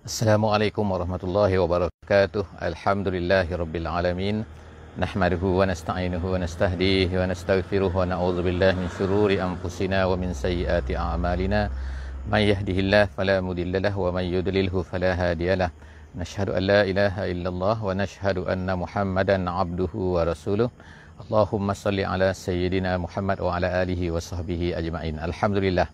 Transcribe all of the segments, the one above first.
Assalamualaikum warahmatullahi wabarakatuh. Alhamdulillahirabbil alamin. Nahmaduhu wa nasta'inuhu wa nastahdihi wa nastaghfiruh wa na'udzu billahi min syururi anfusina wa min sayyiati a'malina. May yahdihillahu fala mudhillalah wa may yudlilhu fala hadiyalah. Nashhadu an la ilaha illallah wa nashhadu anna Muhammadan 'abduhu wa rasuluh. Allahumma salli ala sayyidina Muhammad wa ala alihi wa sahbihi ajma'in. Alhamdulillah.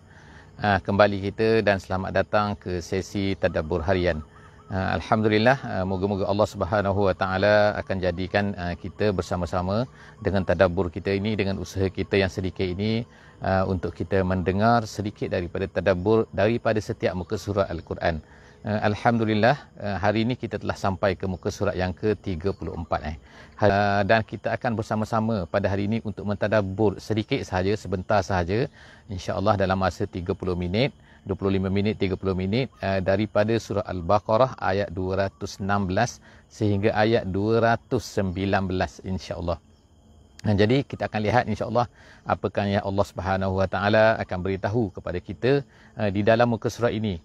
Kembali kita dan selamat datang ke sesi tadabbur harian. Alhamdulillah, moga-moga Allah Subhanahu Wa Taala akan jadikan kita bersama-sama dengan tadabbur kita ini, dengan usaha kita yang sedikit ini, untuk kita mendengar sedikit daripada tadabbur daripada setiap muka surat Al-Quran. Alhamdulillah, hari ini kita telah sampai ke muka surat yang ke-34. Dan kita akan bersama-sama pada hari ini untuk mentadabbur sedikit sahaja, sebentar sahaja, insya-Allah dalam masa 30 minit, 25 minit, 30 minit, daripada surah Al-Baqarah ayat 216 sehingga ayat 219, insya-Allah. Jadi kita akan lihat insya-Allah apakah yang Allah Subhanahu Wa Taala akan beritahu kepada kita di dalam muka surat ini.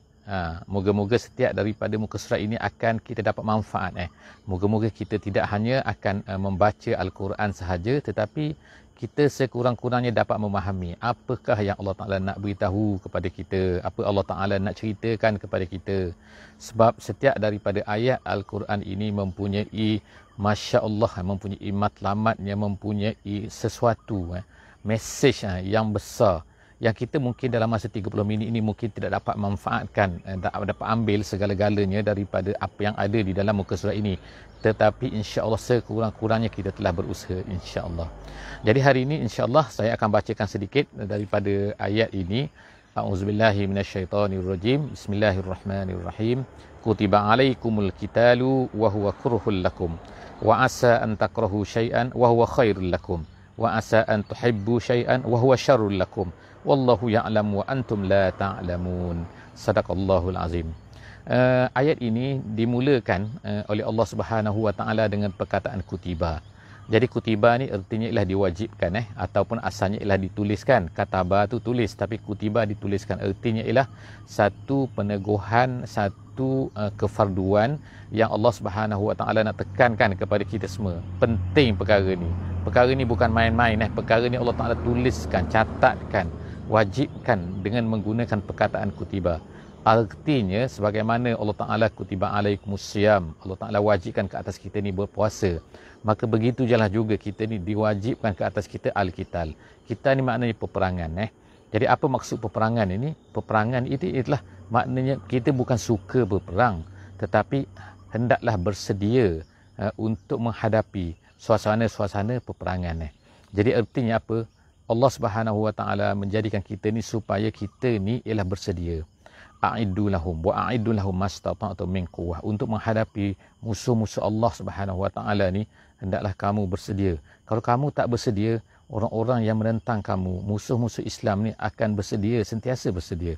Moga-moga setiap daripada muka surat ini akan kita dapat manfaat. Moga-moga kita tidak hanya akan membaca Al-Quran sahaja, tetapi kita sekurang-kurangnya dapat memahami apakah yang Allah Ta'ala nak beritahu kepada kita, apa Allah Ta'ala nak ceritakan kepada kita. Sebab setiap daripada ayat Al-Quran ini mempunyai, Masya Allah, mempunyai matlamat, yang mempunyai sesuatu, mesej yang besar, yang kita mungkin dalam masa 30 minit ini mungkin tidak dapat manfaatkan, dapat ambil segala-galanya daripada apa yang ada di dalam muka surat ini. Tetapi insya-Allah sekurang-kurangnya kita telah berusaha, insya-Allah. Jadi hari ini insya-Allah saya akan bacakan sedikit daripada ayat ini. A'udzubillahi minasyaitonirrajim. Bismillahirrahmanirrahim. Kutiba alaikumul qitalu wa huwa kurhul lakum wa asa an takrahu syai'an wa huwa khairul lakum wa asa an tuhibbu syai'an wa huwa syarrul lakum wallahu ya'lam wa antum la ta'lamun. Sadaqallahul azim. Ayat ini dimulakan oleh Allah Subhanahu Wa Taala dengan perkataan kutiba. Jadi kutiba ni artinya ialah diwajibkan, ataupun asalnya ialah dituliskan. Kataba tu tulis, tapi kutiba dituliskan. Artinya ialah satu peneguhan, satu kefarduan yang Allah Subhanahu Wa Taala nak tekankan kepada kita semua. Penting perkara ni. Perkara ni bukan main-main. Perkara ni Allah Taala tuliskan, catatkan, wajibkan dengan menggunakan perkataan kutiba. Artinya sebagaimana Allah Ta'ala kutiba alaikumusiyam, Allah Ta'ala wajibkan ke atas kita ni berpuasa, maka begitu jelah juga kita ni diwajibkan ke atas kita al-qital. Kita ni maknanya peperangan. Jadi apa maksud peperangan ini? Peperangan itu adalah maknanya kita bukan suka berperang, tetapi hendaklah bersedia untuk menghadapi suasana-suasana peperangan. Jadi artinya apa? Allah Subhanahu Wa Taala menjadikan kita ni supaya kita ni ialah bersedia. A'iddu lahum wa a'iddu lahum mastata'tum min quwwah, untuk menghadapi musuh-musuh Allah Subhanahu Wa Taala ni hendaklah kamu bersedia. Kalau kamu tak bersedia, orang-orang yang menentang kamu, musuh-musuh Islam ni akan bersedia, sentiasa bersedia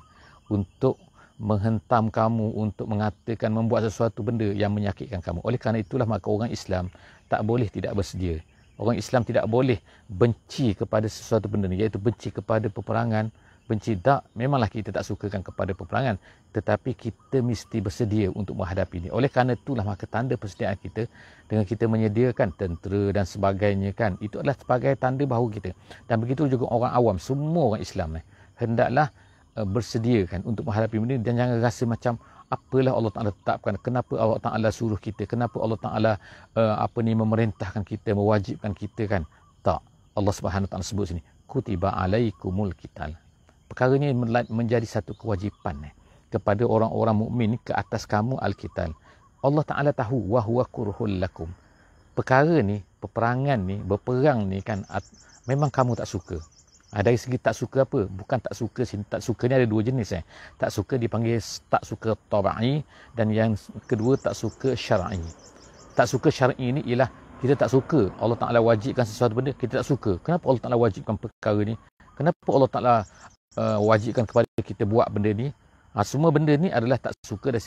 untuk menghentam kamu, untuk mengatakan, membuat sesuatu benda yang menyakitkan kamu. Oleh kerana itulah maka orang Islam tak boleh tidak bersedia. Orang Islam tidak boleh benci kepada sesuatu benda ni, iaitu benci kepada peperangan. Benci tak, memanglah kita tak sukakan kepada peperangan, tetapi kita mesti bersedia untuk menghadapi ini. Oleh kerana itulah maka tanda persediaan kita dengan kita menyediakan tentera dan sebagainya, kan, itu adalah sebagai tanda bahawa kita, dan begitu juga orang awam, semua orang Islam hendaklah bersedia, kan, untuk menghadapi ini. Dan jangan rasa macam apalah Allah Ta'ala tetapkan, kenapa Allah Ta'ala suruh kita, kenapa Allah Ta'ala memerintahkan kita, mewajibkan kita, kan. Tak, Allah Subhanahu Wa Ta'ala sebut sini kutiba alaikumul qital. Perkara ini menjadi satu kewajipan kepada orang-orang mukmin ke atas kamu al-qital. Allah Ta'ala tahu wa huwa kurhul lakum. Perkara ni, peperangan ni, berperang ni, kan, memang kamu tak suka. Dari segi tak suka apa? Bukan tak suka sini. Tak suka ni ada dua jenis. Tak suka dipanggil tak suka tabai, dan yang kedua tak suka syar'i. Tak suka syar'i ni ialah kita tak suka Allah Ta'ala wajibkan sesuatu benda, kita tak suka. Kenapa Allah Ta'ala wajibkan perkara ni? Kenapa Allah Ta'ala wajibkan kepada kita buat benda ni? Semua benda ni adalah tak suka dari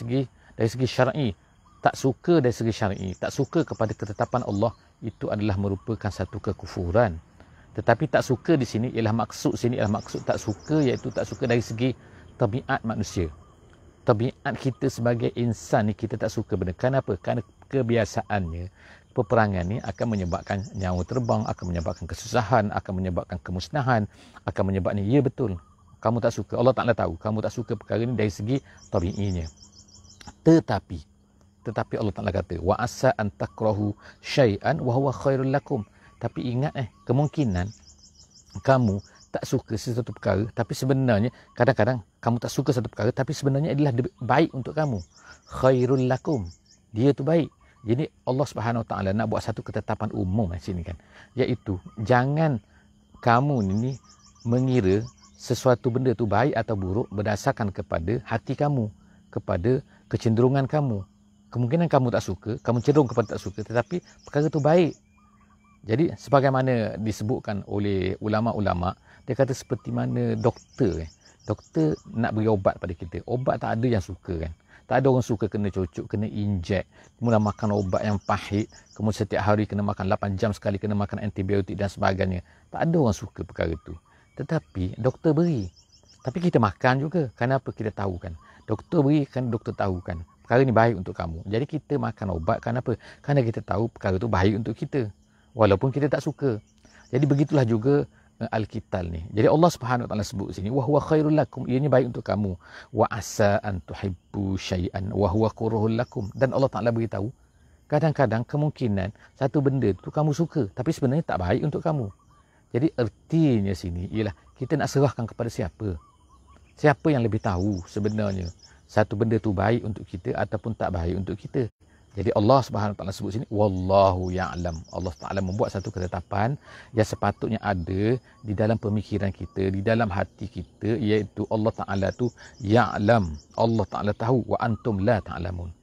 segi syar'i. Tak suka dari segi syar'i, tak suka kepada ketetapan Allah, itu adalah merupakan satu kekufuran. Tetapi tak suka di sini ialah maksud tak suka, iaitu tak suka dari segi tabiat manusia. tabiat kita sebagai insan ni, kita tak suka benda. Kenapa? Kerana kebiasaannya peperangan ni akan menyebabkan nyawa terbang, akan menyebabkan kesusahan, akan menyebabkan kemusnahan, akan menyebabkan, ya betul, kamu tak suka, Allah Ta'ala tahu kamu tak suka perkara ni dari segi tabi'inya. Tetapi Allah Ta'ala kata, wa asa an takrahu syai'an wa huwa khairul lakum. Tapi ingat kemungkinan kamu tak suka sesuatu perkara, tapi sebenarnya kadang-kadang kamu tak suka satu perkara, tapi sebenarnya adalah baik untuk kamu. Khairul lakum. Dia tu baik. Jadi Allah Subhanahu Wa Ta'ala nak buat satu ketetapan umum di sini kan. Iaitu jangan kamu ni mengira sesuatu benda tu baik atau buruk berdasarkan kepada hati kamu, kepada kecenderungan kamu. Kemungkinan kamu tak suka, kamu cenderung kepada tak suka, tetapi perkara tu baik. Jadi sebagaimana disebutkan oleh ulama-ulama, dia kata seperti mana doktor. Doktor nak beri obat pada kita. Obat tak ada yang suka kan. Tak ada orang suka kena cucuk, kena injek, kemudian makan obat yang pahit, kemudian setiap hari kena makan 8 jam sekali, kena makan antibiotik dan sebagainya. Tak ada orang suka perkara itu. Tetapi doktor beri. Tapi kita makan juga. Kenapa? Kita tahu kan. Doktor beri kan, doktor tahu kan. Perkara ni baik untuk kamu. Jadi kita makan obat. Kenapa? Kerana kita tahu perkara tu baik untuk kita. Walaupun kita tak suka. Jadi begitulah juga al-qital ni. Jadi Allah Subhanahu Wa Taala sebut sini, wa huwa khairul lakum, ianya baik untuk kamu. Wa asa an tuhibbu syai'an wa huwa kuruhul lakum. Dan Allah Taala beritahu, kadang-kadang kemungkinan satu benda tu kamu suka, tapi sebenarnya tak baik untuk kamu. Jadi ertinya sini ialah kita nak serahkan kepada siapa? Siapa yang lebih tahu sebenarnya satu benda tu baik untuk kita ataupun tak baik untuk kita. Jadi Allah Subhanahu Wa Taala sebut sini, wallahu ya'lam. Allah Taala membuat satu ketetapan yang sepatutnya ada di dalam pemikiran kita, di dalam hati kita, iaitu Allah Taala tu ya'lam. Allah Taala tahu, wa antum la ta'lamun.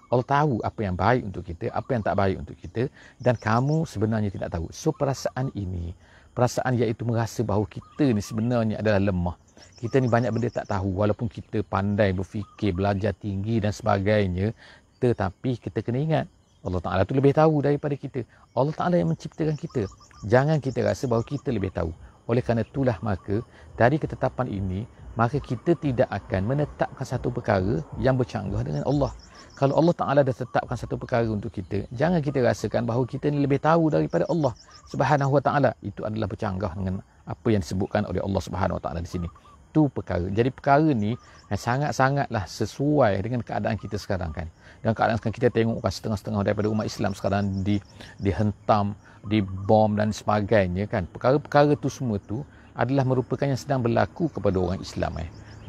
Allah tahu apa yang baik untuk kita, apa yang tak baik untuk kita, dan kamu sebenarnya tidak tahu. So perasaan ini, perasaan iaitu merasa bahawa kita ni sebenarnya adalah lemah. Kita ni banyak benda tak tahu, walaupun kita pandai berfikir, belajar tinggi dan sebagainya. Tetapi kita kena ingat, Allah Ta'ala tu lebih tahu daripada kita. Allah Ta'ala yang menciptakan kita. Jangan kita rasa bahawa kita lebih tahu. Oleh kerana itulah maka, dari ketetapan ini, maka kita tidak akan menetapkan satu perkara yang bercanggah dengan Allah. Kalau Allah Ta'ala dah tetapkan satu perkara untuk kita, jangan kita rasakan bahawa kita ni lebih tahu daripada Allah Subhanahu Wa Ta'ala. Itu adalah bercanggah dengan apa yang disebutkan oleh Allah Subhanahu Wa Ta'ala di sini. Itu perkara. Jadi perkara ni sangat-sangatlah sesuai dengan keadaan kita sekarang kan. Dan keadaan sekarang kita tengok kan, setengah-setengah daripada umat Islam sekarang dihentam, dibom dan sebagainya kan. Perkara-perkara tu semua tu adalah merupakan yang sedang berlaku kepada orang Islam.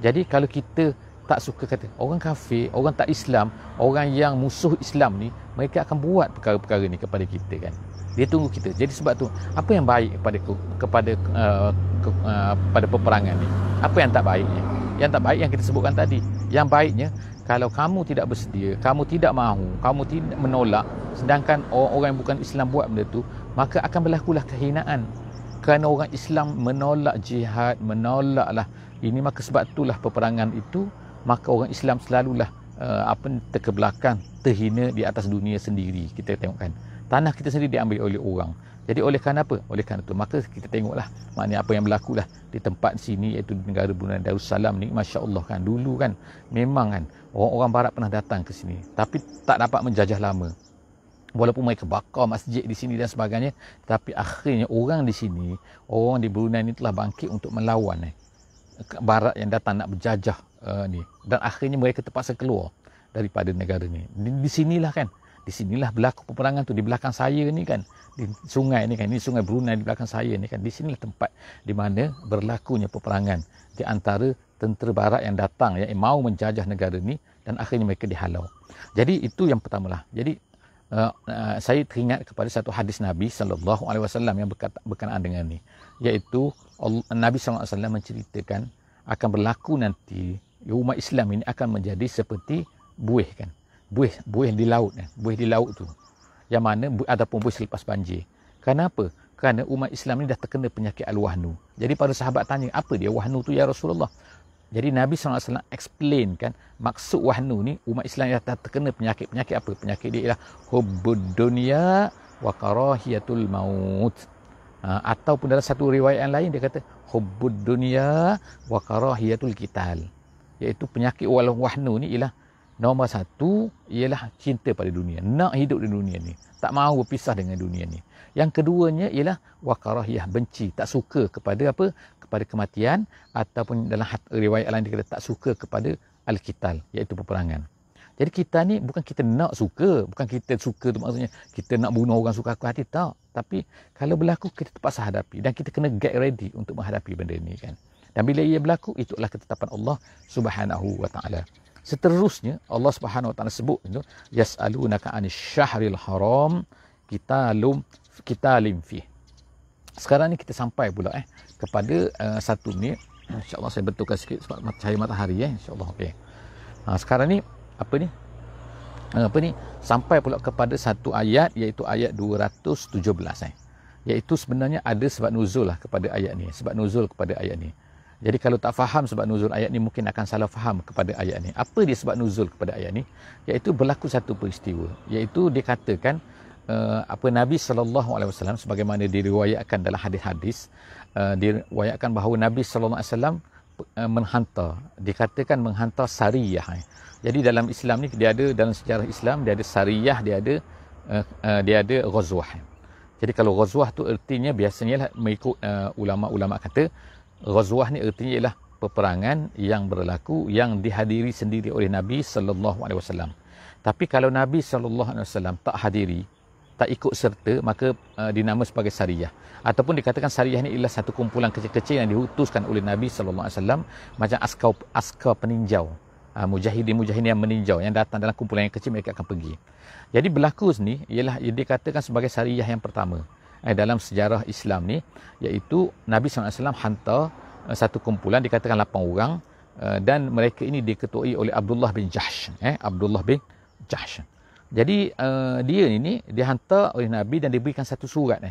Jadi kalau kita tak suka kata orang kafir, orang tak Islam, orang yang musuh Islam ni, mereka akan buat perkara-perkara ni kepada kita kan. Dia tunggu kita. Jadi sebab tu, apa yang baik kepada peperangan ni? Apa yang tak baiknya? Yang tak baik yang kita sebutkan tadi. Yang baiknya, kalau kamu tidak bersedia, kamu tidak mahu, kamu tidak menolak, sedangkan orang-orang yang bukan Islam buat benda tu, maka akan berlakulah kehinaan. Kerana orang Islam menolak jihad, menolaklah ini, maka sebab itulah peperangan itu, maka orang Islam selalulah terkebelakang, terhina di atas dunia sendiri. Kita tengokkan. Tanah kita sendiri diambil oleh orang. Jadi oleh kerana apa? Oleh kerana itu, maka kita tengoklah maknanya apa yang berlaku lah di tempat sini, iaitu di negara Brunei Darussalam ni. Masya Allah kan, dulu kan memang kan orang-orang barat pernah datang ke sini, tapi tak dapat menjajah lama. Walaupun mereka bakar masjid di sini dan sebagainya, tapi akhirnya orang di sini, orang di Brunei ni telah bangkit untuk melawan barat yang datang nak berjajah ni. Dan akhirnya mereka terpaksa keluar daripada negara ni. Di sinilah kan, di sinilah berlaku peperangan tu. Di belakang saya ni kan, di sungai ni kan, ini sungai Brunei di belakang saya ni kan, di sinilah tempat di mana berlakunya peperangan di antara tentera barat yang datang, yang mahu menjajah negara ni, dan akhirnya mereka dihalau. Jadi itu yang pertamalah. Jadi saya teringat kepada satu hadis Nabi SAW yang berkenaan dengan ni, iaitu Nabi SAW menceritakan akan berlaku nanti umat Islam ini akan menjadi seperti buih kan, buih di laut kan, buih di laut tu, yang mana ataupun buih selepas banjir. Kenapa? Kerana umat Islam ni dah terkena penyakit al-wahnu. Jadi para sahabat tanya, apa dia wahnu tu ya Rasulullah? Jadi Nabi SAW explain kan, maksud wahnu ni, umat Islam dah terkena penyakit apa? Penyakit dia ialah hubbud dunya wa karahiyatul maut. Ataupun dalam satu riwayat yang lain dia kata hubbud dunya wa karahiyatul qital. iaitu penyakit wahnu ni ialah nombor satu ialah cinta pada dunia, nak hidup di dunia ni, tak mahu berpisah dengan dunia ni. Yang keduanya ialah wakarahiyah, benci, tak suka kepada apa? Kepada kematian, ataupun dalam riwayat lain dia kata tak suka kepada al-qital, iaitu peperangan. Jadi kita ni bukan kita nak suka, bukan kita suka tu maksudnya kita nak bunuh orang suka aku hati, tak. Tapi kalau berlaku kita terpaksa hadapi dan kita kena get ready untuk menghadapi benda ni kan. Dan bila ia berlaku, itulah ketetapan Allah Subhanahu wa taala. Seterusnya Allah Subhanahu wa taala sebut itu yasalunaka anis syahril haram qitalin fi. Sekarang ni kita sampai pula kepada satu minit. Insya-Allah saya betulkan sikit sebab cahaya matahari insya-Allah okey. Sekarang ni apa ni sampai pula kepada satu ayat, iaitu ayat 217 iaitu sebenarnya ada sebab nuzul lah kepada ayat ni, sebab nuzul kepada ayat ni. Jadi kalau tak faham sebab nuzul ayat ni mungkin akan salah faham kepada ayat ni. Apa dia sebab nuzul kepada ayat ni? Iaitu berlaku satu peristiwa, iaitu dikatakan Nabi SAW sebagaimana diriwayatkan dalam hadis-hadis, diriwayatkan bahawa Nabi SAW menghantar, dikatakan menghantar sariyah. Jadi dalam Islam ni dia ada, dalam sejarah Islam dia ada sariyah, dia ada ghazwah. Jadi kalau ghazwah tu artinya biasanya lah mengikut ulama-ulama kata ghazwah ni artinya ialah peperangan yang berlaku yang dihadiri sendiri oleh Nabi sallallahu alaihi wasallam. Tapi kalau Nabi sallallahu alaihi wasallam tak hadiri, tak ikut serta, maka dinama sebagai sariyah. Ataupun dikatakan sariyah ni ialah satu kumpulan kecil-kecil yang diutuskan oleh Nabi sallallahu alaihi wasallam macam askar peninjau. Mujahidin-mujahidin yang meninjau, yang datang dalam kumpulan yang kecil, mereka akan pergi. Jadi berlaku ni ialah dikatakan sebagai sariyah yang pertama dalam sejarah Islam ni, iaitu Nabi SAW hantar satu kumpulan, dikatakan 8 orang, dan mereka ini diketuai oleh Abdullah bin Jahsh. Abdullah bin Jahsh. Jadi dia ini dihantar oleh Nabi dan diberikan satu surat.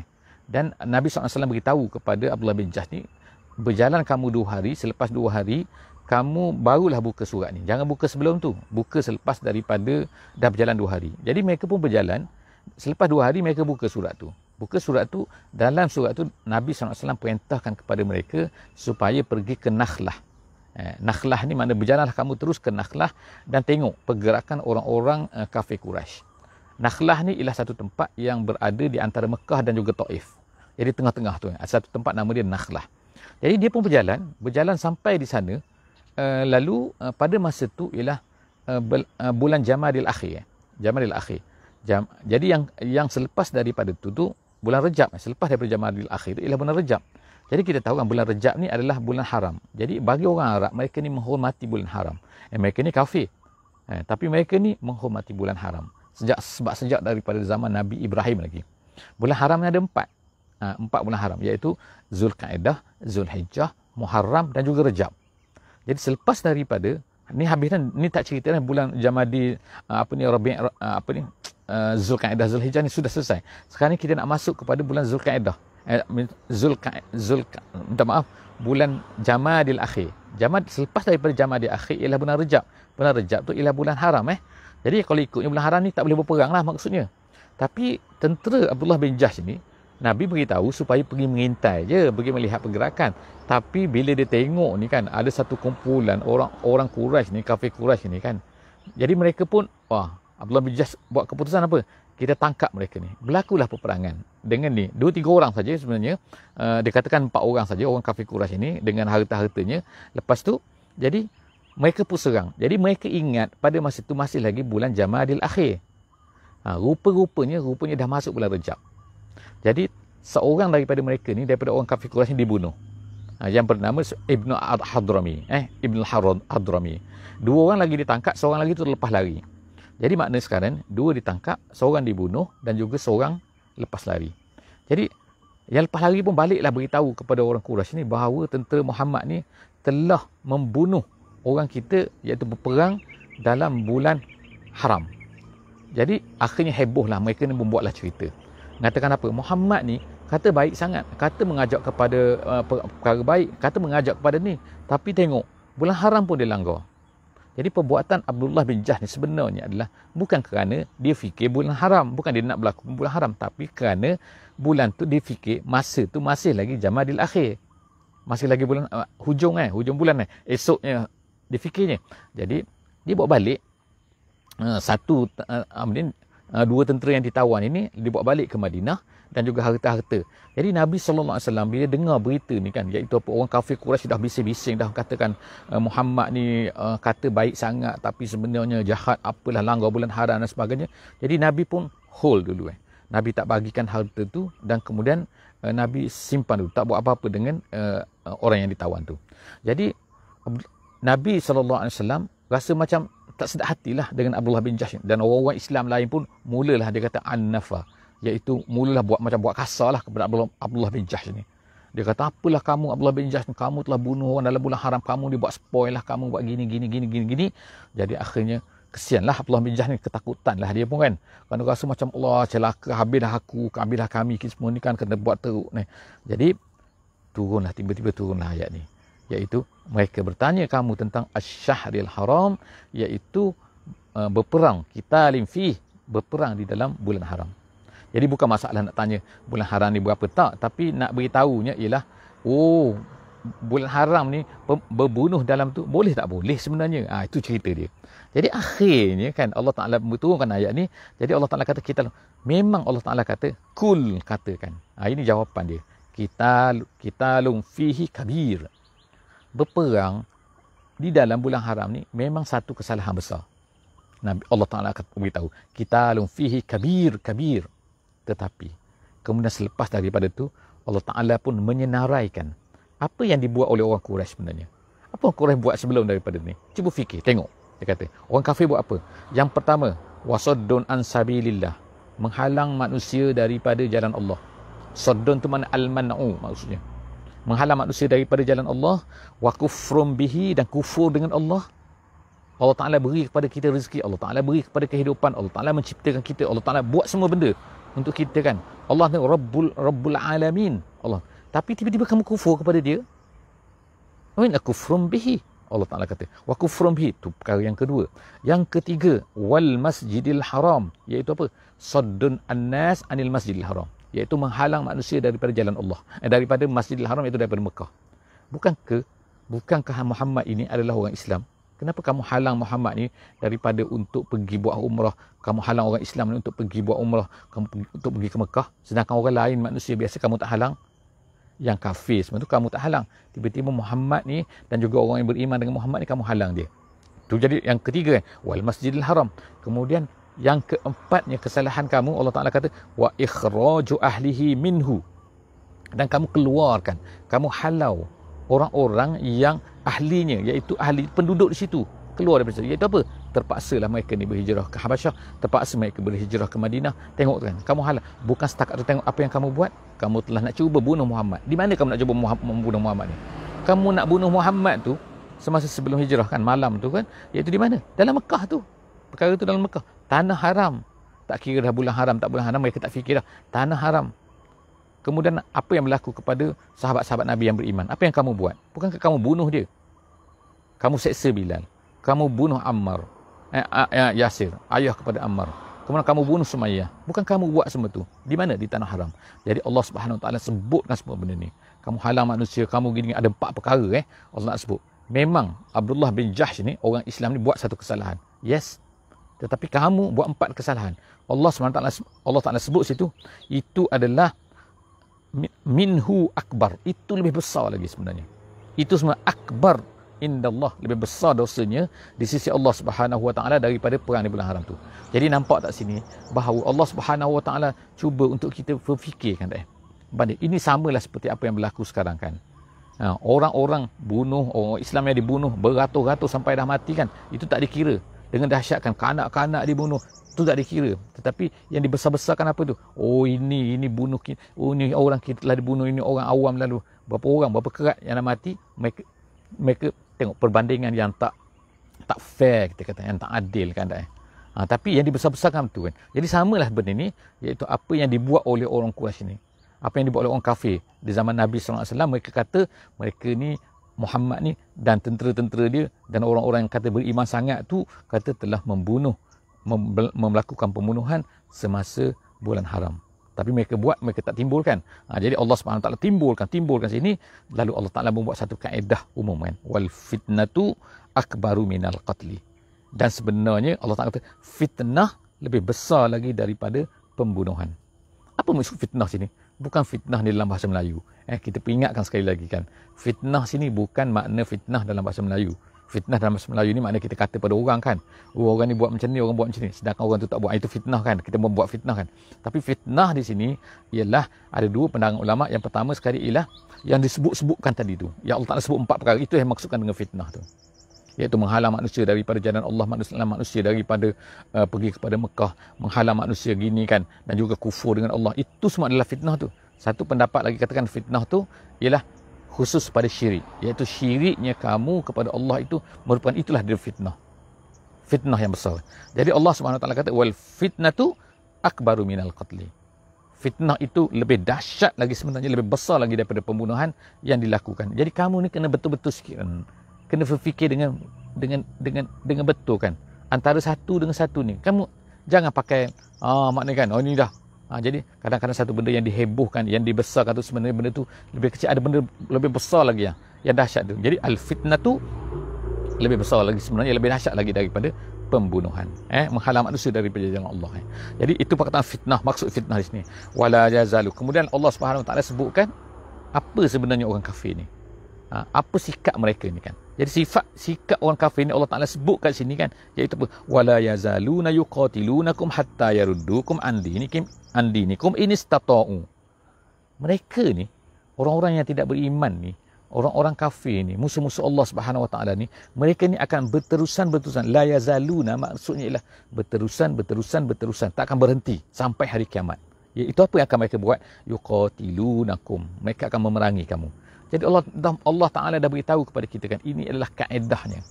Dan Nabi SAW beritahu kepada Abdullah bin Jahsh ni, berjalan kamu 2 hari, selepas 2 hari kamu barulah buka surat ni. Jangan buka sebelum tu. Buka selepas daripada dah berjalan 2 hari. Jadi mereka pun berjalan. Selepas 2 hari mereka buka surat tu. Buka surat tu. Dalam surat tu Nabi SAW perintahkan kepada mereka supaya pergi ke Nakhlah. Nakhlah ni makna berjalanlah kamu terus ke Nakhlah dan tengok pergerakan orang-orang kafir Quraisy. Nakhlah ni ialah satu tempat yang berada di antara Mekah dan juga Taif. Jadi tengah-tengah tu. Satu tempat nama dia Nakhlah. Jadi dia pun berjalan sampai di sana. Lalu pada masa tu ialah bulan Jamadil Akhir. Jamadil Akhir. Jadi yang selepas daripada tu bulan Rejab. Selepas daripada Jamadil Akhir tu ialah bulan Rejab. Jadi kita tahu kan bulan Rejab ni adalah bulan haram. Jadi bagi orang Arab, mereka ni menghormati bulan haram. Mereka ni kafir. Tapi mereka ni menghormati bulan haram. Sejak daripada zaman Nabi Ibrahim lagi. Bulan haram ni ada 4 bulan haram, iaitu Zulkaidah, Zulhijjah, Muharram dan juga Rejab. Jadi selepas daripada ni habis dah, ni tak cerita bulan Jamadi Zulkaidah, Zulhijjah ni sudah selesai. Sekarang ni kita nak masuk kepada bulan Zulkaidah. Minta maaf, bulan Jamadil Akhir. Selepas daripada Jamadil Akhir ialah bulan Rejab. Bulan Rejab tu ialah bulan haram. Jadi kalau ikutnya bulan haram ni tak boleh berperang lah maksudnya. Tapi tentera Abdullah bin Jahsh ni Nabi beritahu supaya pergi mengintai je, pergi melihat pergerakan. Tapi bila dia tengok ni kan, ada satu kumpulan orang Quraisy ni, kafir Quraisy ni kan. Jadi mereka pun, Abdullah bin Jahsh buat keputusan apa? Kita tangkap mereka ni. Berlakulah peperangan dengan ni. 2-3 orang saja sebenarnya. Dikatakan 4 orang saja, orang kafir Quraisy ni dengan harta-hartanya. Lepas tu, jadi mereka pun serang. Jadi mereka ingat pada masa tu masih lagi bulan Jamadil Akhir. Rupanya dah masuk bulan Rejab. Jadi seorang daripada mereka ni, daripada orang kafir Quraisy ni dibunuh. Yang bernama Ibnu Hadrami. Ibnu Hadrami. 2 orang lagi ditangkap, seorang lagi tu lepas lari. Jadi makna sekarang 2 ditangkap, seorang dibunuh dan juga seorang lepas lari. Jadi yang lepas lari pun baliklah beritahu kepada orang Quraisy ni bahawa tentera Muhammad ni telah membunuh orang kita, iaitu berperang dalam bulan haram. Jadi akhirnya hebohlah, mereka ni membuatlah cerita. Mengatakan apa? Muhammad ni kata baik sangat, kata mengajak kepada perkara baik, kata mengajak kepada ni, tapi tengok bulan haram pun dia langgar. Jadi perbuatan Abdullah bin Jahsh ni sebenarnya adalah bukan kerana dia fikir bulan haram, bukan dia nak berlaku bulan haram, tapi kerana bulan tu dia fikir masa tu masih lagi Jamadil Akhir. Masih lagi bulan hujung bulan esoknya dia fikirnya. Jadi dia bawa balik dua tentera yang ditawan ini, dibawa balik ke Madinah dan juga harta-harta. Jadi Nabi SAW bila dengar berita ni kan, iaitu apa, orang kafir Quraisy dah bising-bising dah katakan Muhammad ni kata baik sangat tapi sebenarnya jahat, apalah, langgar bulan haram dan sebagainya. Jadi Nabi pun hold dulu. Nabi tak bagikan harta tu dan kemudian Nabi simpan dulu, tak buat apa-apa dengan orang yang ditawan tu. Jadi Nabi SAW rasa macam tak sedap hatilah dengan Abdullah bin Jahsh, dan orang-orang Islam lain pun mulalah dia kata an-nafa, iaitu mulalah buat kasar lah kepada Abdullah bin Jahsh ni. Dia kata, apalah kamu Abdullah bin Jahsh, kamu telah bunuh orang dalam bulan haram, kamu dibuat spoil lah, kamu buat gini. Jadi akhirnya kesianlah Abdullah bin Jahsh ni, ketakutan lah dia pun kan. Kerana rasa macam Allah celaka, habislah aku, habislah kami semua ni kan, kena buat teruk ni. Jadi tiba-tiba turunlah ayat ni, iaitu mereka bertanya kamu tentang Asy-Syahril Haram, iaitu berperang, qitalin fih, berperang di dalam bulan haram. Jadi bukan masalah nak tanya bulan haram ni berapa tak, tapi nak beritahunya ialah bulan haram ni berbunuh dalam tu boleh tak boleh sebenarnya. Itu cerita dia. Jadi akhirnya kan Allah Taala turunkan ayat ni. Jadi Allah Taala kata memang Allah Taala kata kul, katakan. Ini jawapan dia. Qitalun fihi kabir. Berperang di dalam bulan haram ni memang satu kesalahan besar. Allah Ta'ala akan beritahu, qitalun fihi kabir. Tetapi kemudian selepas daripada tu, Allah Ta'ala pun menyenaraikan apa yang dibuat oleh orang Quraisy sebenarnya. Apa orang Quraisy buat sebelum daripada ni? Cuba fikir, tengok. Dia kata, orang kafir buat apa? Yang pertama, wasaddun an sabilillah, menghalang manusia daripada jalan Allah. Saddun tu mana al-man'u maksudnya. Menghalang manusia daripada jalan Allah, wa kufrum bihi, dan kufur dengan Allah. Allah Ta'ala beri kepada kita rezeki, Allah Ta'ala beri kepada kehidupan, Allah Ta'ala menciptakan kita, Allah Ta'ala buat semua benda untuk kita kan. Allah ni Rabbul Alamin. Allah. Tapi tiba-tiba kamu kufur kepada dia. Wa kufrum bihi. Allah Ta'ala kata, wa kufrum bihi. Itu perkara yang kedua. Yang ketiga, wal masjidil haram. Iaitu apa? Saddun an-nas anil masjidil haram. Iaitu menghalang manusia daripada jalan Allah. Daripada Masjidil Haram, iaitu daripada Mekah. Bukankah Muhammad ini adalah orang Islam? Kenapa kamu halang Muhammad ni daripada untuk pergi buat umrah? Kamu halang orang Islam ni untuk pergi buat umrah, untuk pergi ke Mekah. Sedangkan orang lain manusia biasa kamu tak halang. Yang kafir semua tu kamu tak halang. Tiba-tiba Muhammad ni dan juga orang yang beriman dengan Muhammad ni kamu halang dia. Itu jadi yang ketiga, wal Masjidil Haram. Kemudian yang keempatnya kesalahan kamu, Allah Ta'ala kata wa ikhraju ahlihi minhu, dan kamu keluarkan, kamu halau orang-orang yang ahlinya, iaitu ahli penduduk di situ, keluar daripada situ. Iaitu apa? Terpaksalah mereka ni berhijrah ke Habasyah, terpaksa mereka berhijrah ke Madinah. Tengok kan, kamu halau. Bukan setakat tu tengok apa yang kamu buat, kamu telah nak cuba bunuh Muhammad. Di mana kamu nak cuba membunuh Muhammad ni? Kamu nak bunuh Muhammad tu semasa sebelum hijrah kan, malam tu kan, iaitu di mana? Dalam Mekah tu. Perkara tu dalam Mekah. Tanah haram. Tak kira dah bulan haram, tak bulan haram, mereka tak fikir dah. Tanah haram. Kemudian apa yang berlaku kepada sahabat-sahabat Nabi yang beriman? Apa yang kamu buat? Bukankah kamu bunuh dia? Kamu seksa Bilal. Kamu bunuh Ammar. Yasir. Ayah kepada Ammar. Kemudian kamu bunuh Sumayyah. Bukan kamu buat semua tu. Di mana? Di tanah haram. Jadi Allah Subhanahu Wa Taala sebutkan semua benda ni. Kamu halang manusia, kamu gini. Ada 4 perkara Allah nak sebut. Memang Abdullah bin Jahsh ni, orang Islam ni buat satu kesalahan. Yes. Tetapi kamu buat 4 kesalahan. Allah Ta'ala sebut situ, itu adalah minhu akbar. Itu lebih besar lagi sebenarnya. Itu semua akbar indallah, lebih besar dosanya di sisi Allah Subhanahu Wa Ta'ala daripada perang di bulan haram tu. Jadi nampak tak sini bahawa Allah Subhanahu Wa Ta'ala cuba untuk kita berfikirkan banding. Ini samalah seperti apa yang berlaku sekarang kan. Orang-orang bunuh, orang Islam yang dibunuh beratus-ratus sampai dah mati kan. Itu tak dikira. Dengan dahsyat kan, kanak-kanak dibunuh, tu tak dikira. Tetapi yang dibesar-besarkan apa tu? Oh ini bunuh kita. Oh ini orang kita telah dibunuh, ini orang awam lalu. Berapa orang, berapa kerat yang dah mati. Mereka tengok perbandingan yang tak fair, kita kata, yang tak adil kan. Tapi yang dibesar-besarkan tu kan. Jadi samalah benda ni, iaitu apa yang dibuat oleh orang Quraisy ni. Apa yang dibuat oleh orang kafir di zaman Nabi SAW. Mereka kata mereka ni, Muhammad ni dan tentera-tentera dia dan orang-orang yang kata beriman sangat tu, kata telah melakukan pembunuhan semasa bulan haram. Tapi mereka buat, mereka tak timbulkan. Jadi Allah SWT timbulkan sini, lalu Allah Ta'ala membuat satu kaedah umum kan. Wal fitnatu akbaru minal qatli. Dan sebenarnya Allah Ta'ala kata, fitnah lebih besar lagi daripada pembunuhan. Apa maksud fitnah sini? Bukan fitnah ni dalam bahasa Melayu. Kita peringatkan sekali lagi kan. Fitnah sini bukan makna fitnah dalam bahasa Melayu. Fitnah dalam bahasa Melayu ni makna kita kata pada orang kan. Orang ni buat macam ni, orang buat macam ni. Sedangkan orang tu tak buat. Itu fitnah kan. Kita membuat fitnah kan. Tapi fitnah di sini ialah ada dua pandangan ulama. Yang pertama sekali ialah yang disebut-sebutkan tadi tu. Yang Allah Ta'ala sebut 4 perkara. Itu yang maksudkan dengan fitnah tu. Iaitu menghalang manusia daripada jalan Allah, manusia daripada pergi kepada Mekah, menghalang manusia gini kan, dan juga kufur dengan Allah. Itu semua adalah fitnah tu. Satu pendapat lagi katakan fitnah tu ialah khusus pada syirik, iaitu syiriknya kamu kepada Allah itu merupakan, itulah dia fitnah. Fitnah yang besar. Jadi Allah SWT kata wal fitnatu akbaru minal qatli. Fitnah itu lebih dahsyat lagi, sebenarnya lebih besar lagi daripada pembunuhan yang dilakukan. Jadi kamu ni kena betul-betul sikit, kena berfikir dengan betul kan. Antara satu dengan satu ni, kamu jangan pakai maknanya kan, ini dah. Jadi kadang-kadang satu benda yang dihebohkan, yang dibesarkan tu, sebenarnya benda tu lebih kecil, ada benda lebih besar lagi yang dahsyat tu. Jadi al-fitnah tu lebih besar lagi, sebenarnya lebih dahsyat lagi daripada pembunuhan. Menghalang manusia daripada jalan Allah. Jadi itu perkataan fitnah, maksud fitnah di sini. Wala yazalu. Kemudian Allah Subhanahu Wa Taala sebutkan apa sebenarnya orang kafir ni. Apa sikap mereka ni kan. Jadi sikap orang kafir ni Allah Ta'ala sebut kat sini kan, iaitu apa? Wala yazaluna yuqatilunakum hatta yaruddukum an dinikum in istata'u. Mereka ni, orang-orang yang tidak beriman ni, orang-orang kafir ni, musuh-musuh Allah Subhanahu Wa Ta'ala ni, mereka ni akan berterusan. La yazaluna maksudnya ialah berterusan, tak akan berhenti sampai hari kiamat. Itu apa yang akan mereka buat? Yuqatilunakum. Mereka akan memerangi kamu. Jadi Allah Ta'ala dah beritahu kepada kita kan, ini adalah kaedahnya.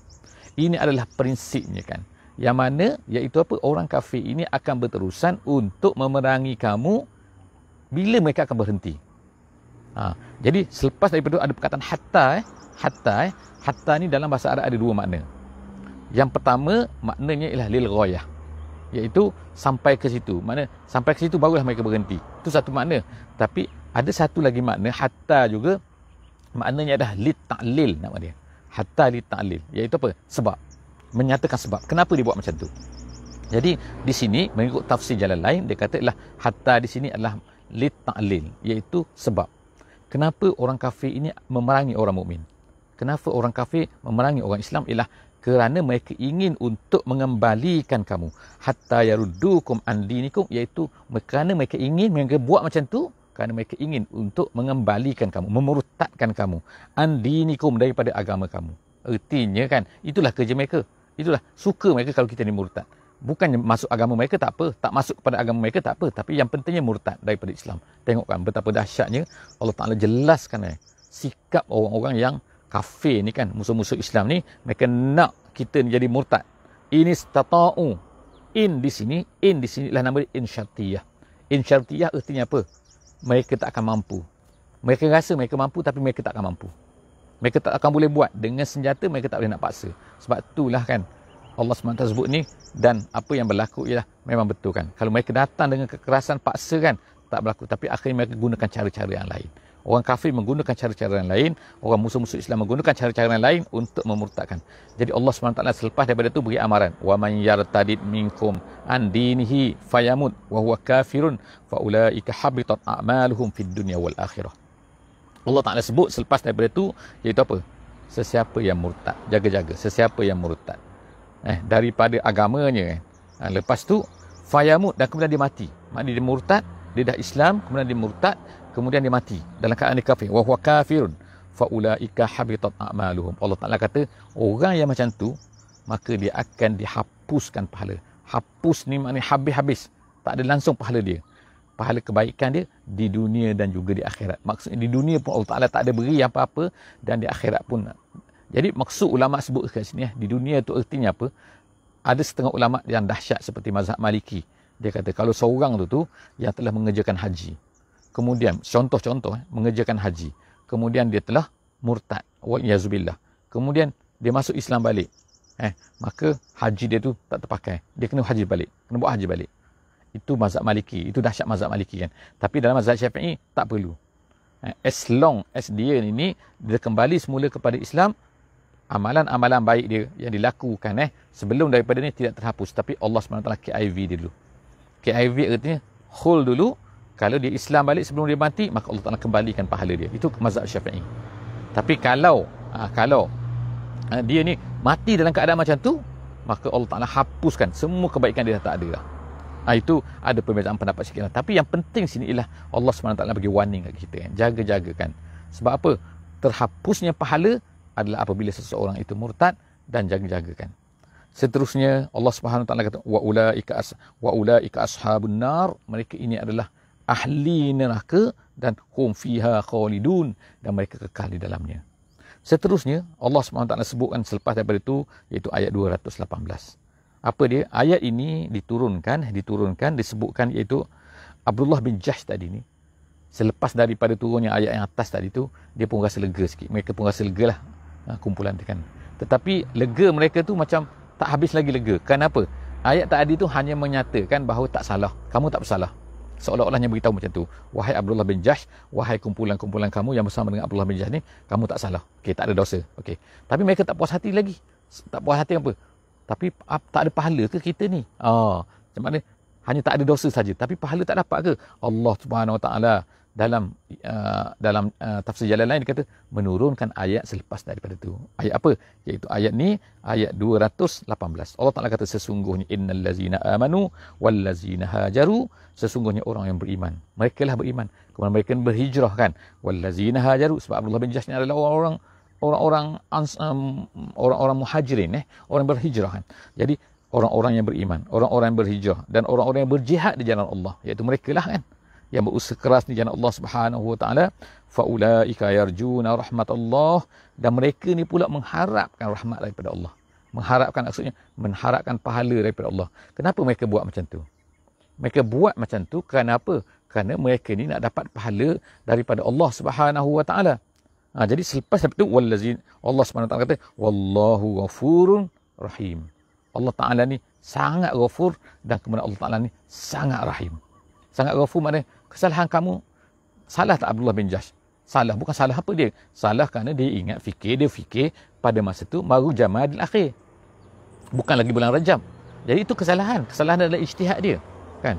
Ini adalah prinsipnya kan. Yang mana, iaitu apa? Orang kafir ini akan berterusan untuk memerangi kamu bila mereka akan berhenti. Jadi selepas daripada itu ada perkataan hatta. Hatta ni dalam bahasa Arab ada dua makna. Yang pertama, maknanya ialah lil ghayah. Iaitu sampai ke situ. Makna sampai ke situ barulah mereka berhenti. Itu satu makna. Tapi ada satu lagi makna, hatta juga, maknanya adalah lit ta'lil nama dia. Hatta lit ta'lil. Iaitu apa? Sebab. Menyatakan sebab. Kenapa dia buat macam tu? Jadi di sini mengikut tafsir jalan lain, dia kata ialah hatta di sini adalah lit ta'lil, iaitu sebab. Kenapa orang kafir ini memerangi orang mukmin? Kenapa orang kafir memerangi orang Islam? Ialah kerana mereka ingin untuk mengembalikan kamu. Hatta yaruddukum an dinikum, iaitu kerana mereka ingin, mereka buat macam tu kerana mereka ingin untuk mengembalikan kamu, memurtadkan kamu andinikum, daripada agama kamu. Ertinya kan, itulah kerja mereka. Itulah suka mereka kalau kita ni murtad. Bukan masuk agama mereka tak apa, tak masuk kepada agama mereka tak apa, tapi yang pentingnya murtad daripada Islam. Tengok kan betapa dahsyatnya Allah Ta'ala jelaskan sikap orang-orang yang kafir ni kan, musuh-musuh Islam ni, mereka nak kita ni jadi murtad. Ini stata'u. In di sini lah nama dia in syartiyah. In syartiyah artinya apa? Mereka tak akan mampu. Mereka rasa mereka mampu, tapi mereka tak akan mampu. Mereka tak akan boleh buat. Dengan senjata, mereka tak boleh nak paksa. Sebab itulah kan, Allah SWT sebut ni, dan apa yang berlaku ialah memang betul kan. Kalau mereka datang dengan kekerasan, paksa kan, tak berlaku. Tapi akhirnya mereka gunakan cara-cara yang lain. Orang kafir menggunakan cara-cara yang lain, orang musuh-musuh Islam menggunakan cara-cara yang lain untuk memurtadkan. Jadi Allah SWT selepas daripada itu beri amaran, wa man yartadid minkum an dinihi fayamut wa huwa kafirun fa ulaika habitat a'maluhum fid dunya wal akhirah. Allah Ta'ala sebut selepas daripada itu, iaitu apa? Sesiapa yang murtad, jaga-jaga, sesiapa yang murtad daripada agamanya. Lepas tu fayamut, dan kemudian dia mati. Maknanya dia murtad, dia dah Islam, kemudian dia murtad, kemudian dia mati dalam keadaan dia kafir. Wa huwa kafirun fa ulaika habitat a'maluhum. Allah Ta'ala kata, orang yang macam tu, maka dia akan dihapuskan pahala. Hapus ni maknanya habis-habis. Tak ada langsung pahala dia. Pahala kebaikan dia di dunia dan juga di akhirat. Maksudnya di dunia pun Allah Ta'ala tak ada beri apa-apa, dan di akhirat pun. Jadi maksud ulama sebut kat sini, di dunia tu artinya apa? Ada setengah ulama yang dahsyat seperti mazhab Maliki. Dia kata kalau seorang tu yang telah mengerjakan haji, kemudian contoh mengerjakan haji, kemudian dia telah murtad, wa'iyyazubillah, kemudian dia masuk Islam balik, maka haji dia tu tak terpakai, dia kena haji balik, kena buat haji balik. Itu mazhab Maliki. Itu dahsyat mazhab Maliki kan. Tapi dalam mazhab Syafi'i tak perlu. As long as dia dia kembali semula kepada Islam, amalan-amalan baik dia yang dilakukan sebelum daripada ni tidak terhapus. Tapi Allah SWT KIV dia dulu. KIV artinya hold dulu. Kalau dia Islam balik sebelum dia mati, maka Allah Ta'ala kembalikan pahala dia. Itu mazhab Syafi'i. Tapi kalau dia ni mati dalam keadaan macam tu, maka Allah Ta'ala hapuskan semua kebaikan dia, tak ada lah. Itu ada perbezaan pendapat sikit. Tapi yang penting sini ialah Allah SWT bagi warning kat kita. Jaga-jaga kan. Sebab apa? Terhapusnya pahala adalah apabila seseorang itu murtad, dan jaga-jaga kan. Seterusnya Allah SWT kata wa ulaika ashabun nar, mereka ini adalah ahli neraka dan hum fiha khalidun, dan mereka kekal di dalamnya. Seterusnya Allah SWT sebutkan selepas daripada itu, iaitu ayat 218. Apa dia? Ayat ini diturunkan disebutkan, iaitu Abdullah bin Jahsh tadi ni, selepas daripada turunnya ayat yang atas tadi tu, dia pun rasa lega sikit. Mereka pun rasa lega lah, kumpulan tu kan. Tetapi lega mereka tu macam tak habis lagi lega. Kenapa? Ayat tadi tu hanya menyatakan bahawa tak salah, kamu tak bersalah. Seolah-olahnya beritahu macam tu. Wahai Abdullah bin Jahsh, wahai kumpulan-kumpulan kamu yang bersama dengan Abdullah bin Jahsh ni, kamu tak salah. Okey, tak ada dosa. Okey. Tapi mereka tak puas hati lagi. Tak puas hati apa? Tapi tak ada pahala ke kita ni? Macam mana? Hanya tak ada dosa saja, tapi pahala tak dapat ke? Allah Subhanahu Wa Taala dalam tafsir jalan lain dia kata menurunkan ayat selepas daripada tu. Ayat apa? Iaitu ayat ni, ayat 218. Allah Taala kata sesungguhnya innal ladzina amanu wal ladzina hajaru, sesungguhnya orang yang beriman, mereka lah beriman, kemudian mereka berhijrah kan. Wal ladzina hajaru, sebab Abdullah bin Jahsh ni adalah orang muhajirin, orang berhijrah kan. Jadi orang-orang yang beriman, orang-orang yang berhijrah, dan orang-orang yang berjihad di jalan Allah, iaitu mereka lah kan yang berusaha keras di jalan Allah Subhanahu Wa Taala. Faulaika yarjuna rahmatullah, dan mereka ni pula mengharapkan rahmat daripada Allah. Mengharapkan maksudnya mengharapkan pahala daripada Allah. Kenapa mereka buat macam tu? Mereka buat macam tu kerana apa? Kerana mereka ni nak dapat pahala daripada Allah Subhanahu Wa Taala. Jadi selepas itu Allah Subhanahu Wa Taala kata wallahu ghafurun rahim. Allah Taala ni sangat ghafur, dan kemudian Allah Taala ni sangat rahim. Sangat ghafur maknanya kesalahan kamu. Salah tak Abdullah bin Jahsh? Salah. Bukan salah apa dia? Salah kerana dia fikir pada masa tu baru Jamadil Akhir, bukan lagi bulan Rajab. Jadi itu kesalahan adalah ijtihad dia kan.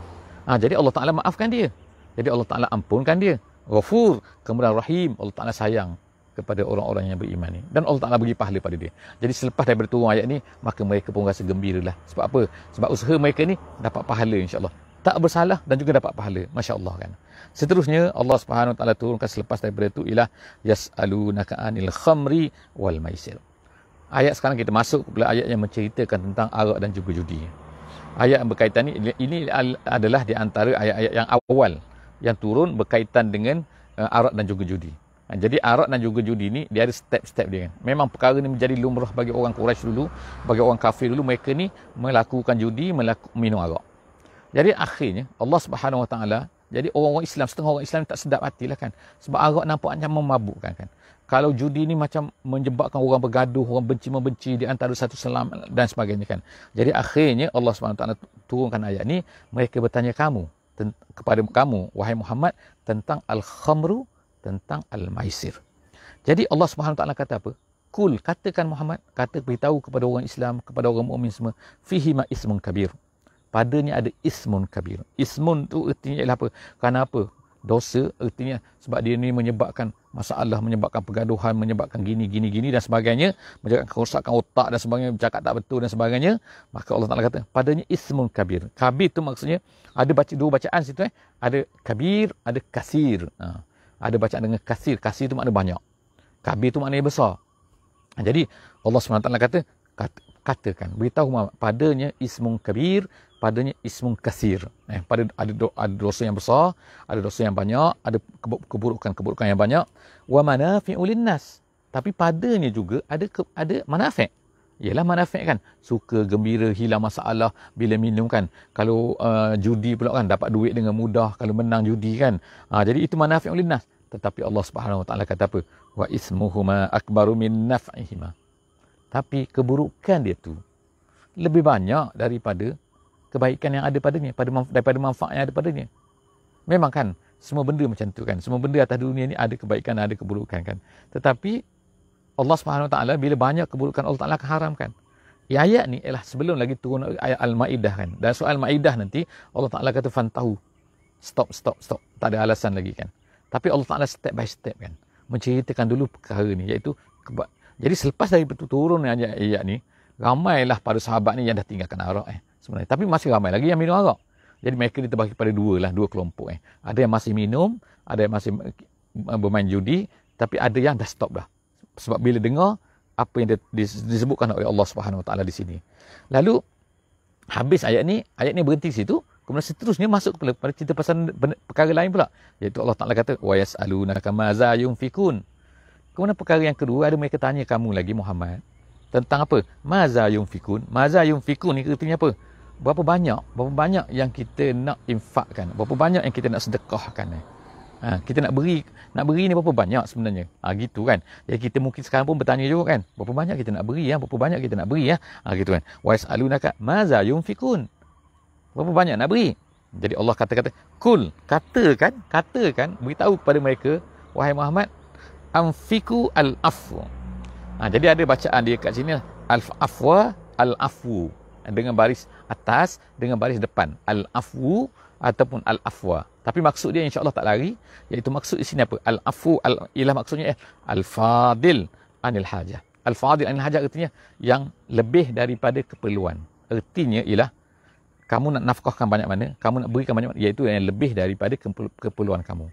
Jadi Allah Taala maafkan dia. Jadi Allah Taala ampunkan dia. Ghafur, kemudian rahim. Allah Taala sayang kepada orang-orang yang beriman ni, dan Allah Taala bagi pahala pada dia. Jadi selepas daripada turun ayat ni, maka mereka pun rasa gembiralah. Sebab apa? Sebab usaha mereka ni dapat pahala insya-Allah. Tak bersalah dan juga dapat pahala. Masya-Allah kan. Seterusnya Allah Subhanahu Wa Taala turunkan selepas daripada itu ialah yas'alunaka 'anil khamri wal maisir. Ayat sekarang kita masuk kepada ayat yang menceritakan tentang arak dan juga judi. Ayat yang berkaitan ini adalah di antara ayat-ayat yang awal yang turun berkaitan dengan arak dan juga judi. Jadi arak dan juga judi ni dia ada step-step dia kan. Memang perkara ni menjadi lumrah bagi orang Quraisy dulu, bagi orang kafir dulu, mereka ni melakukan judi, minum arak. Jadi akhirnya Allah Subhanahu Wa Taala, jadi orang-orang Islam, setengah orang Islam tak sedap hatilah kan. Sebab arak nampak macam memabukkan kan. Kalau judi ni macam menyebabkan orang bergaduh, orang benci-membenci di antara satu sama dan sebagainya kan. Jadi akhirnya Allah Subhanahu Wa Taala turunkan ayat ni, mereka bertanya kepada kamu wahai Muhammad tentang al-khamru, tentang al-maisir. Jadi Allah Subhanahu Wa Taala kata apa? Kul, katakan Muhammad, beritahu kepada orang Islam, kepada orang mukmin semua, fihi ma ismun kabir. Padanya ada ismun kabir. Ismun tu artinya ialah apa? Kerana apa? Dosa artinya sebab dia ni menyebabkan masalah, menyebabkan pergaduhan, menyebabkan gini dan sebagainya, menyebabkan kerosakan otak dan sebagainya, bercakap tak betul dan sebagainya. Maka Allah Taala kata, padanya ismun kabir. Kabir tu maksudnya ada dua bacaan situ Ada kabir, ada kasir. Ada bacaan dengan kasir. Kasir tu makna banyak. Kabir tu maknanya besar. Jadi Allah SWT kata, katakan, beritahu Muhammad, padanya ismun kabir, padanya ismun kasir. Pada ada dosa yang besar, ada dosa yang banyak, ada keburukan yang banyak. Wa manafi'u linnas. Tapi padanya juga ada manafik. Ialah manafik kan. Suka, gembira, hilang masalah bila minum kan. Kalau judi pula kan, dapat duit dengan mudah kalau menang judi kan. Jadi itu manafi'u linnas. Tetapi Allah Subhanahu Wa Taala kata apa? Wa ismuhuma akbaru min naf'ihima. Tapi keburukan dia tu lebih banyak daripada kebaikan yang ada padanya, daripada manfaat yang ada padanya. Memang kan, semua benda macam tu kan. Semua benda atas dunia ni ada kebaikan, ada keburukan kan. Tetapi Allah Subhanahu Wa Taala bila banyak keburukan, Allah Taala akan haramkan. Ayat ni ialah sebelum lagi turun ayat Al-Maidah kan. Dan soal Maidah nanti Allah Taala kata fantahu. Stop. Tak ada alasan lagi kan. Tapi Allah Taala step by step kan, menceritakan dulu perkara ni, iaitu jadi selepas dari turun ayat ni, ramailah para sahabat ni yang dah tinggalkan arak sebenarnya. Tapi masih ramai lagi yang minum arak. Jadi mereka diterbagi pada dua kelompok Ada yang masih minum, ada yang masih bermain judi, tapi ada yang dah stop dah. Sebab bila dengar apa yang disebutkan oleh Allah Subhanahu Wa Taala di sini. Lalu habis ayat ni berhenti situ, kemudian seterusnya masuk pada cerita pasal perkara lain pula. Iaitu Allah Taala kata wa yas'alunaka maza yunfikun. Kemudian perkara yang kedua, ada mereka tanya kamu lagi Muhammad tentang apa? Maza yunfikun. Maza yunfikun ni artinya apa? Berapa banyak yang kita nak infakkan, berapa banyak yang kita nak sedekahkan. Kita nak beri ni berapa banyak sebenarnya. Gitu kan. Jadi kita mungkin sekarang pun bertanya juga kan, berapa banyak kita nak beri berapa banyak kita nak beri gitu kan. Wa yas'alunaka maza yunfikun. Berapa banyak nak beri? Jadi Allah kata kul, katakan beritahu kepada mereka, wahai Muhammad, anfiku al-afwa. Jadi ada bacaan dia kat sini, al-afwa, al-afwu, dengan baris atas, dengan baris depan, al-afwu ataupun al-afwa. Tapi maksud dia insya-Allah tak lari, iaitu maksud di sini apa? Al-afwu ialah maksudnya al-fadil anil hajah. Al-fadil anil hajah artinya yang lebih daripada keperluan. Artinya ialah kamu nak nafkahkan banyak mana, kamu nak berikan banyak mana, iaitu yang lebih daripada keperluan kamu.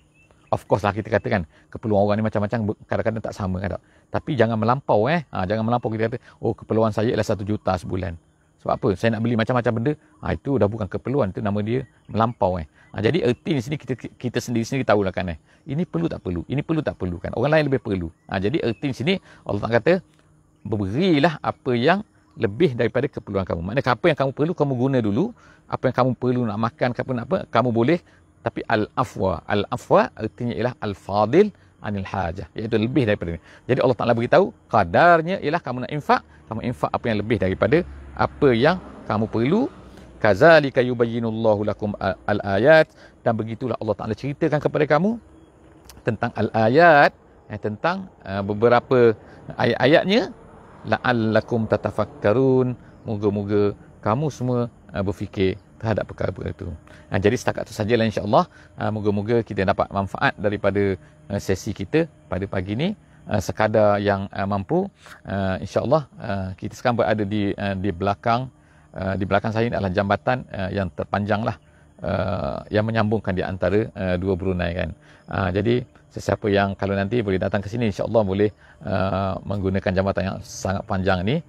Of course lah kita katakan, keperluan orang ni macam-macam, kadang-kadang tak sama kan tak? Tapi jangan melampau jangan melampau kita kata, keperluan saya ialah 1 juta sebulan. Sebab apa? Saya nak beli macam-macam benda. Itu dah bukan keperluan, itu nama dia melampau Jadi erti di sini kita sendiri-sendiri tahulah kan ini perlu tak perlu, ini perlu tak perlu kan. Orang lain lebih perlu. Jadi erti di sini Allah kata, berilah apa yang lebih daripada keperluan kamu. Maknanya apa yang kamu perlu, kamu guna dulu. Apa yang kamu perlu nak makan, kamu boleh. Tapi al-afwa artinya ialah al-fadil anil hajah, iaitu lebih daripada ini. Jadi Allah Ta'ala beritahu, kadarnya ialah kamu nak infak, kamu infak apa yang lebih daripada apa yang kamu perlu. Kazalika yubayyinullahu lakum al-ayat, dan begitulah Allah Ta'ala ceritakan kepada kamu tentang al-ayat, tentang beberapa ayat-ayatnya, la'allakum tatafakkarun, moga-moga kamu semua berfikir terhadap perkara-perkara itu. Jadi setakat itu sajalah insya-Allah. Moga-moga kita dapat manfaat daripada sesi kita pada pagi ini, sekadar yang mampu. Insya-Allah kita sekarang berada di belakang saya ini adalah jambatan yang terpanjang lah, yang menyambungkan di antara dua Brunei kan. Jadi sesiapa yang kalau nanti boleh datang ke sini, insya-Allah boleh menggunakan jambatan yang sangat panjang ni.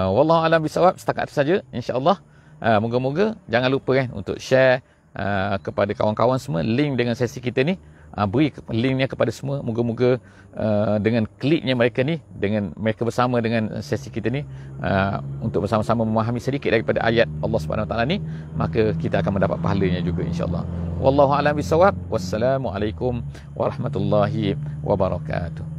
Wallahu a'lam bisawab. Setakat itu saja insya-Allah. Moga-moga jangan lupa untuk share kepada kawan-kawan semua link dengan sesi kita ni. Beri linknya kepada semua. Moga-moga dengan kliknya mereka ni, dengan mereka bersama dengan sesi kita ni, untuk bersama-sama memahami sedikit daripada ayat Allah Subhanahu Wa Taala ni, maka kita akan mendapat pahalanya juga insya-Allah. Wallahu a'lam bisawab. Wassalamualaikum warahmatullahi wabarakatuh.